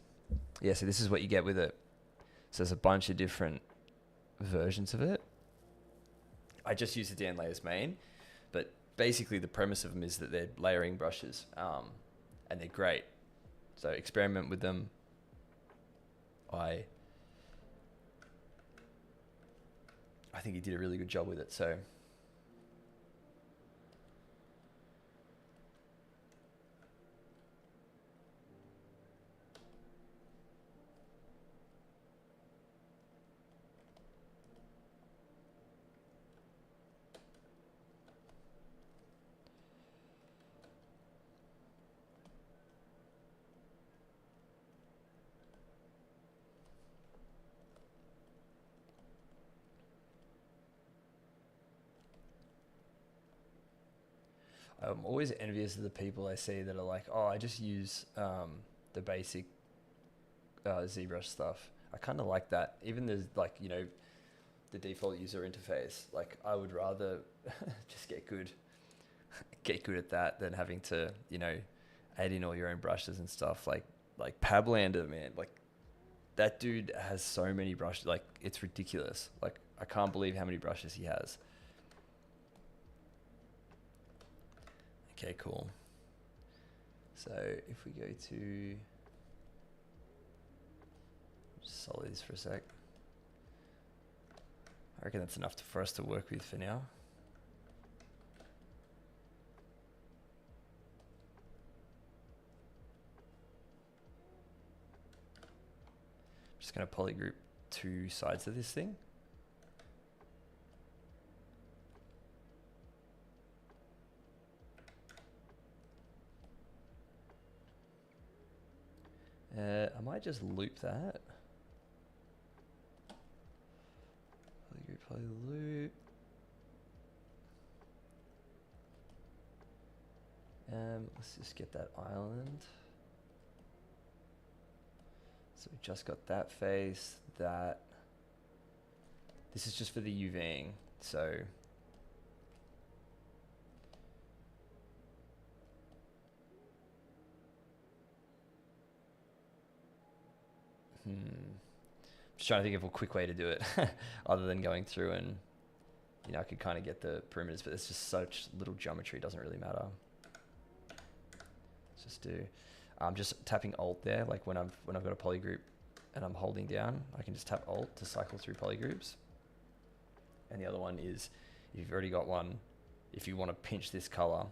Yeah, so this is what you get with it. So there's a bunch of different versions of it. I just use the Dan Layers main, but basically the premise of them is that they're layering brushes, and they're great. So experiment with them. I think he did a really good job with it. So I'm always envious of the people I see that are like, oh, I just use the basic ZBrush stuff. I kind of like that. Even there's like, you know, the default user interface. Like I would rather just get good at that than having to, you know, add in all your own brushes and stuff. Like Pablander, man, like that dude has so many brushes. Like it's ridiculous. Like I can't believe how many brushes he has. Okay, cool. So if we go to, just solid this for a sec. I reckon that's enough for us to work with for now. Just going to polygroup two sides of this thing. I might just loop that. Polyloop. Let's just get that island. So we just got that face, that, This is just for the UVing. So just trying to think of a quick way to do it other than going through and, you know, I could kind of get the perimeters, but it's just such little geometry, it doesn't really matter. Let's just do, I'm just tapping Alt there, like when I've got a polygroup and I'm holding down, I can just tap Alt to cycle through polygroups. And the other one is, if you've already got one, if you want to pinch this color,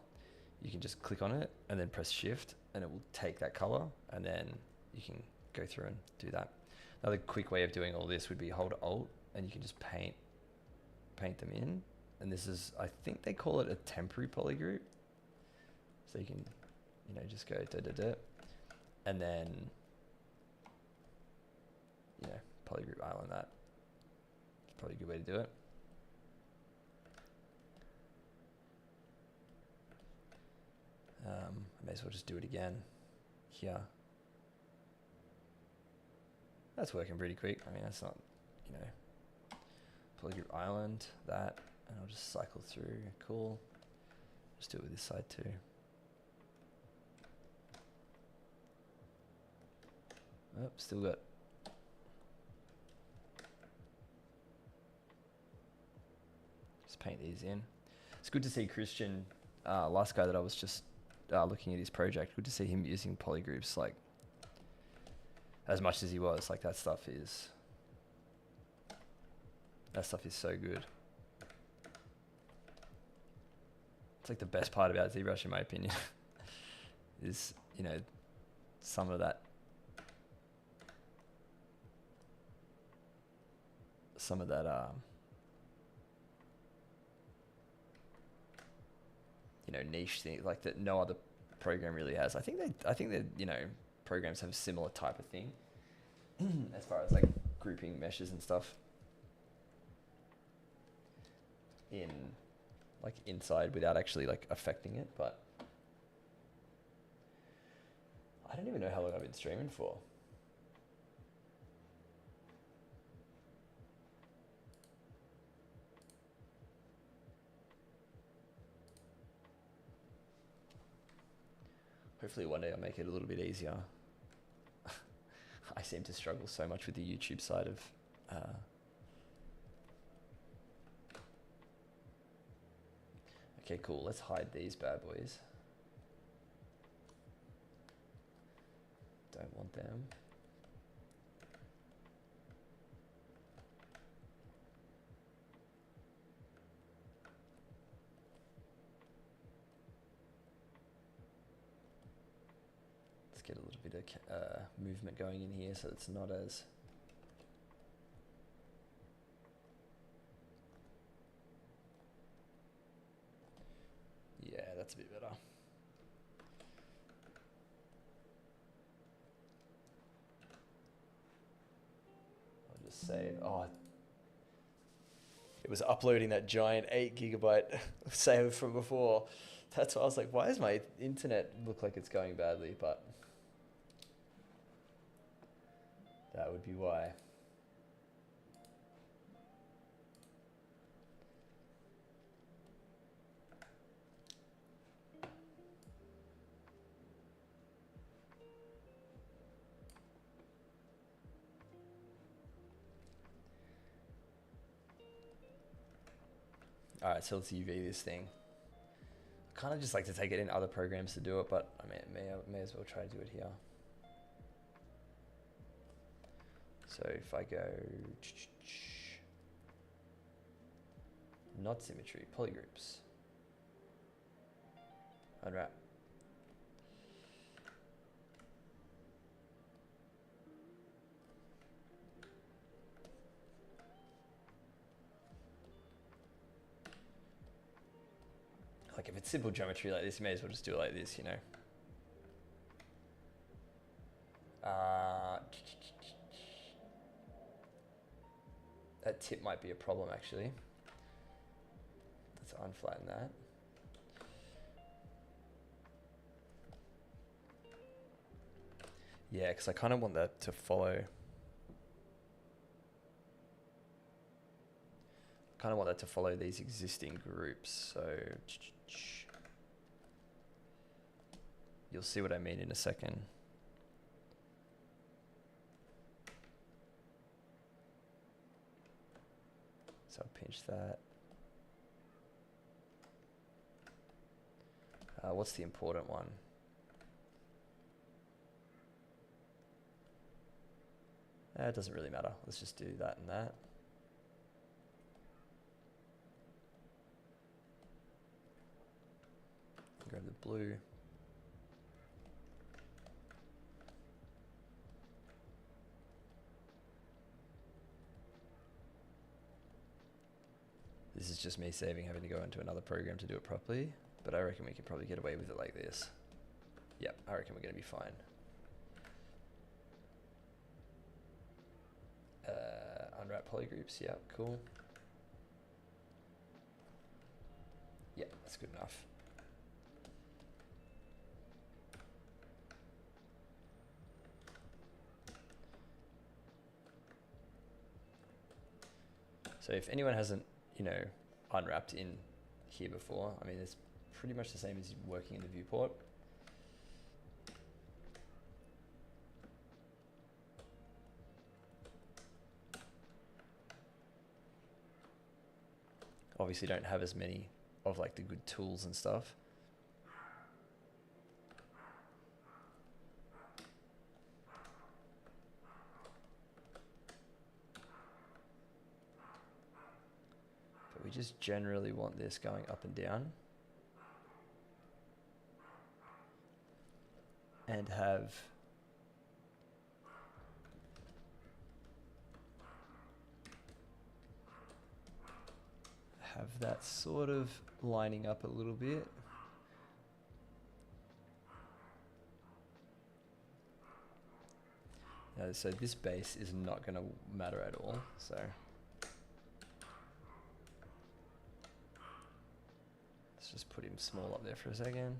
you can just click on it and then press Shift and it will take that color and then you can go through and do that. Another quick way of doing all this would be hold Alt and you can just paint them in. And this is, I think they call it a temporary polygroup. So you can, you know, just go da da da, and then, you know, polygroup island that. It's probably a good way to do it. I may as well just do it again here. That's working pretty quick. I mean, that's not, you know, polygroup island, that, and I'll just cycle through. Cool. Just do it with this side too. Oh, still got. Just paint these in. It's good to see Christian, last guy that I was just looking at his project. Good to see him using polygroups like as much as he was. Like that stuff is so good. It's like the best part about ZBrush, in my opinion, is, you know, some of that. You know, niche thing like that no other program really has. I think that, you know, programs have a similar type of thing as far as like grouping meshes and stuff in like inside without actually like affecting it. But I don't even know how long I've been streaming for. Hopefully one day I'll make it a little bit easier. I seem to struggle so much with the YouTube side of okay, cool. Let's hide these bad boys. Don't want them. Get a little bit of movement going in here so it's not as yeah, that's a bit better. I'll just save. Oh, it was uploading that giant 8 GB save from before. That's why I was like, why does my internet look like it's going badly? But that would be why. All right, so let's UV this thing. I kind of just like to take it in other programs to do it, but I may as well try to do it here. So if I go not symmetry, polygroups, unwrap. Like if it's simple geometry like this, you may as well just do it like this, you know. That tip might be a problem actually. Let's unflatten that. Yeah, because I kind of want that to follow. kind of want that to follow these existing groups. So you'll see what I mean in a second. So I'll pinch that. What's the important one? It doesn't really matter. Let's just do that and that. Grab the blue. This is just me saving having to go into another program to do it properly, but I reckon we could probably get away with it like this. Yep, I reckon we're going to be fine. Unwrap polygroups, yep, cool. Yep, that's good enough. So if anyone hasn't, you know, unwrapped in here before, I mean, it's pretty much the same as working in the viewport. Obviously don't have as many of like the good tools and stuff. But we just generally want this going up and down. And have that sort of lining up a little bit. So this base is not going to matter at all. So let's just put him small up there for a second.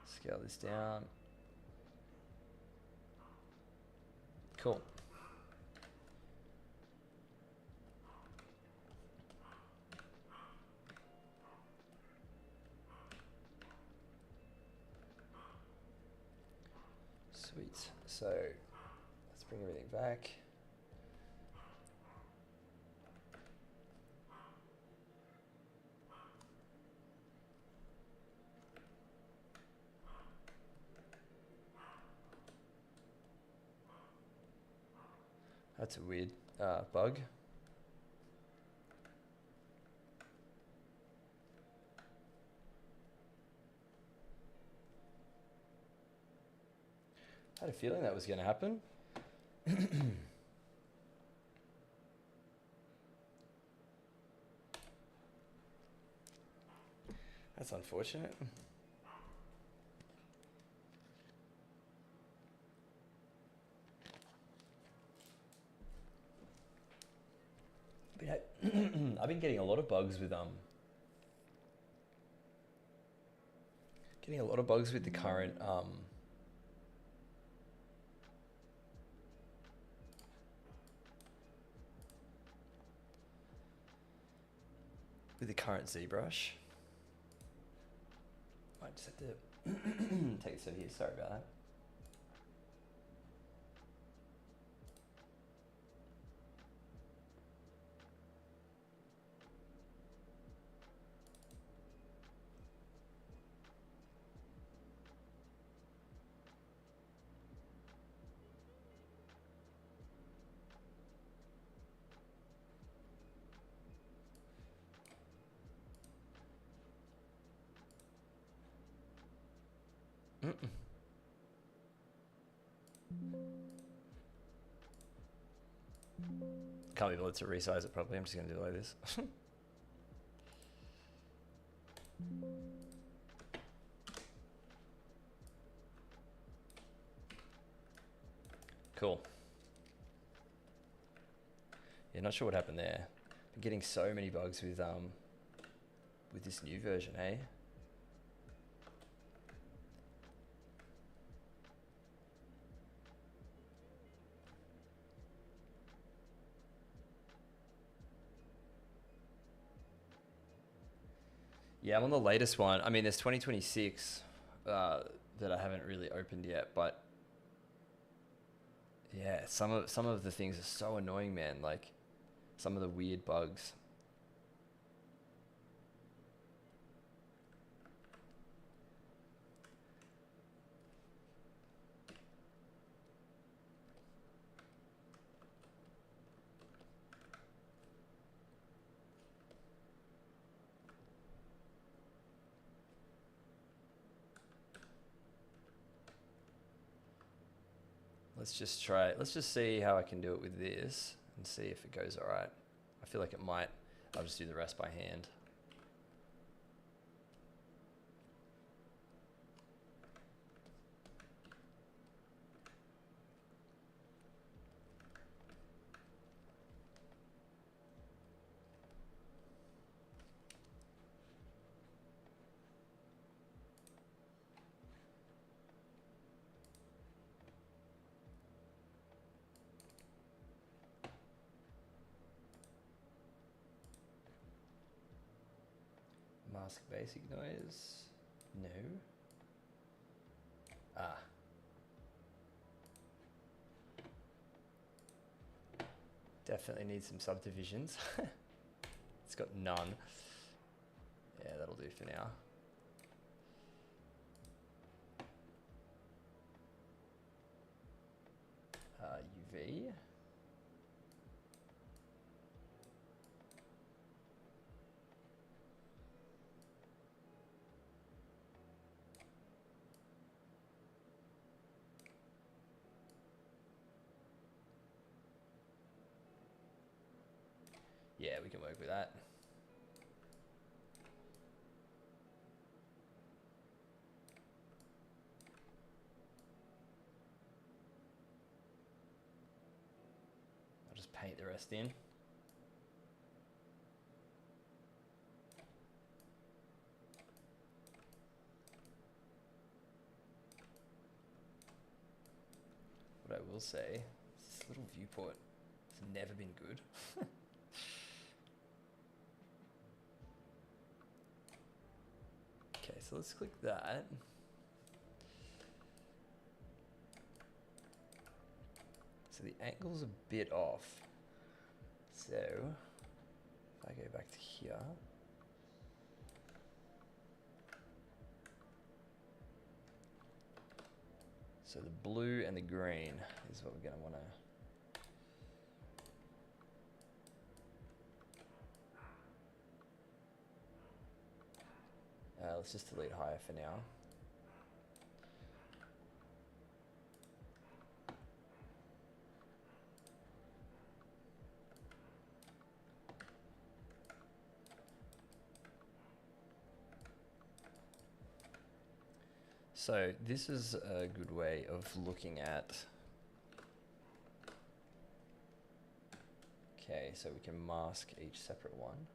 Scale this down. Cool. Sweet. So let's bring everything back. That's a weird bug. I had a feeling that was going to happen. That's unfortunate. I've been getting a lot of bugs with the current ZBrush. I just have to take this over here. Sorry about that. Can't be bothered to resize it properly. I'm just going to do it like this. Cool. Yeah, not sure what happened there. Been getting so many bugs with this new version, eh? Yeah, I'm on the latest one. I mean, there's 2026 that I haven't really opened yet, but yeah, some of the things are so annoying, man. Like some of the weird bugs. Let's just see how I can do it with this and see if it goes all right. I feel like it might. I'll just do the rest by hand. Mask basic noise. No. Ah. Definitely needs some subdivisions. It's got none. Yeah, that'll do for now. UV. Yeah, we can work with that. I'll just paint the rest in. What I will say, this little viewport has never been good. Okay, so let's click that. So the angle's a bit off. So if I go back to here, so the blue and the green is what we're going to want to. Let's just delete higher for now. So this is a good way of looking at. Okay, so we can mask each separate one.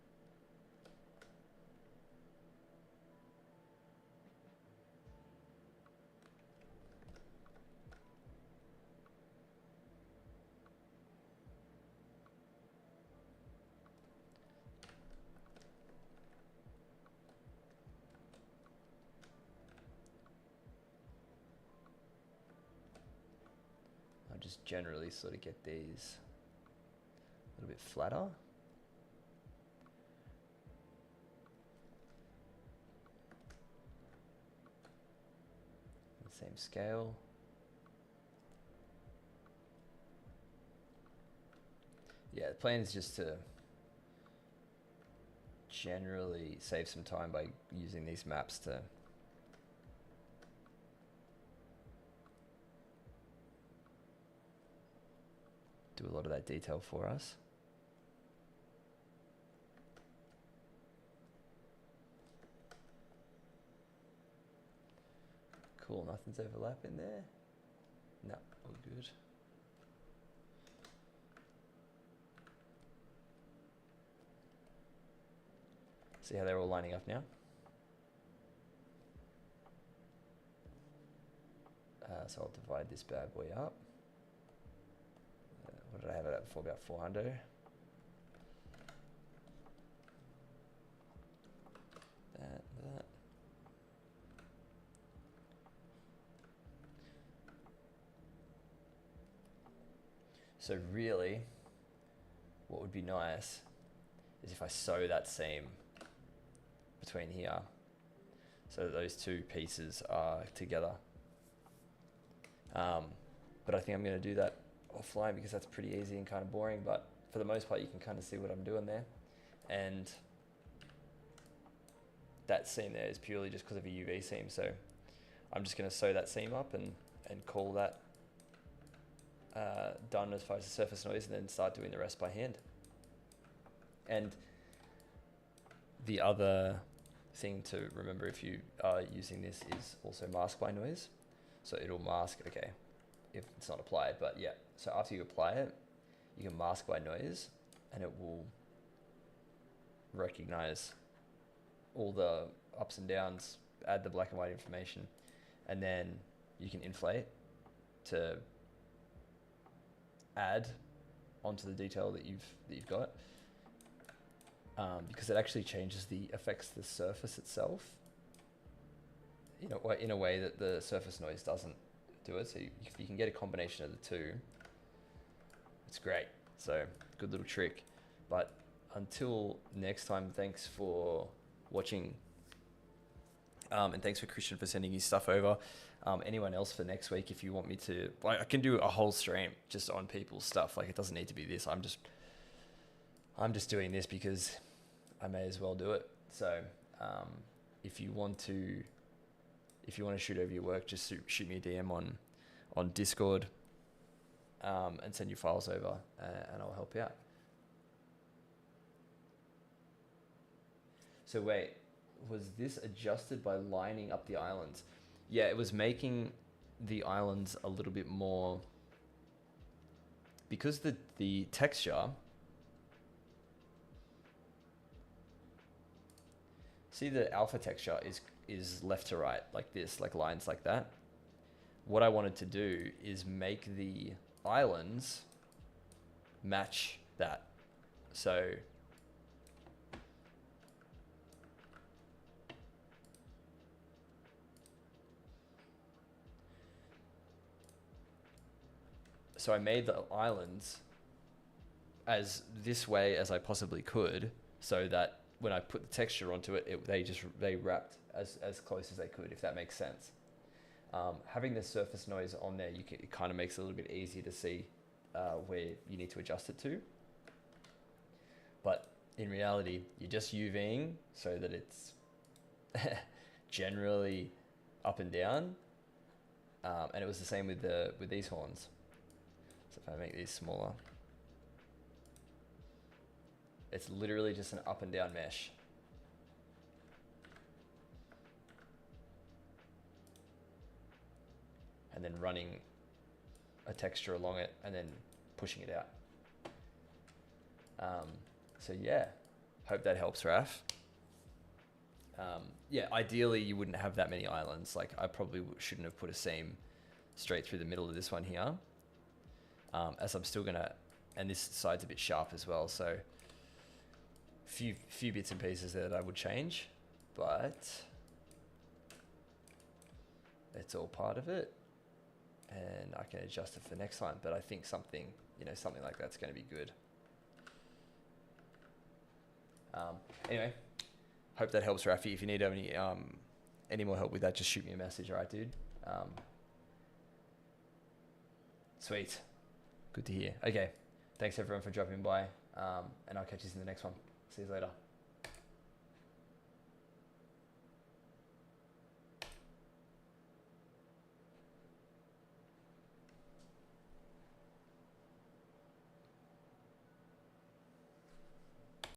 I'll just generally sort of get these a little bit flatter. Same scale. Yeah, the plan is just to generally save some time by using these maps to do a lot of that detail for us. Cool, nothing's overlapping there. No, all good. See how they're all lining up now? So I'll divide this bad boy up. What did I have it at before? About 400. That. So really, what would be nice is if I sew that seam between here so that those two pieces are together. But I think I'm going to do that offline because that's pretty easy and kind of boring, but for the most part you can kind of see what I'm doing there. And that seam there is purely just because of a UV seam, so I'm just going to sew that seam up and call that done as far as the surface noise, and then start doing the rest by hand. And the other thing to remember if you are using this is also mask by noise. So it'll mask, okay, if it's not applied, but yeah. So after you apply it, you can mask by noise and it will recognize all the ups and downs, add the black and white information, and then you can inflate to add onto the detail that you've got, because it actually affects the surface itself in a way that the surface noise doesn't do it. So if you can get a combination of the two, it's great. So good little trick. But until next time, thanks for watching, and thanks for Christian for sending his stuff over. Anyone else for next week, if you want me to, I can do a whole stream just on people's stuff. It doesn't need to be this. I'm just doing this because I may as well do it. So if you want to shoot over your work, just shoot me a DM on Discord, and send your files over, and I'll help you out. So wait, was this adjusted by lining up the islands? Yeah, it was making the islands a little bit more, because the texture, see the alpha texture is left to right, like this, like lines like that. What I wanted to do is make the islands match that. So I made the islands as this way as I possibly could, so that when I put the texture onto it, they wrapped as close as they could, if that makes sense. Having the surface noise on there, it kind of makes it a little bit easier to see where you need to adjust it to. But in reality, you're just UVing so that it's generally up and down. And it was the same with these horns. So if I make these smaller, it's literally just an up and down mesh. And then running a texture along it and then pushing it out. So yeah, hope that helps, Raf. Yeah, ideally you wouldn't have that many islands. I probably shouldn't have put a seam straight through the middle of this one here. As I'm still gonna, and this side's a bit sharp as well, so few bits and pieces there that I would change, but it's all part of it, and I can adjust it for next time. But I think something like that's going to be good. Anyway, hope that helps, Rafi. If you need any more help with that, just shoot me a message. All right, dude. Sweet. Good to hear. Okay. Thanks everyone for dropping by. And I'll catch you in the next one. See you later.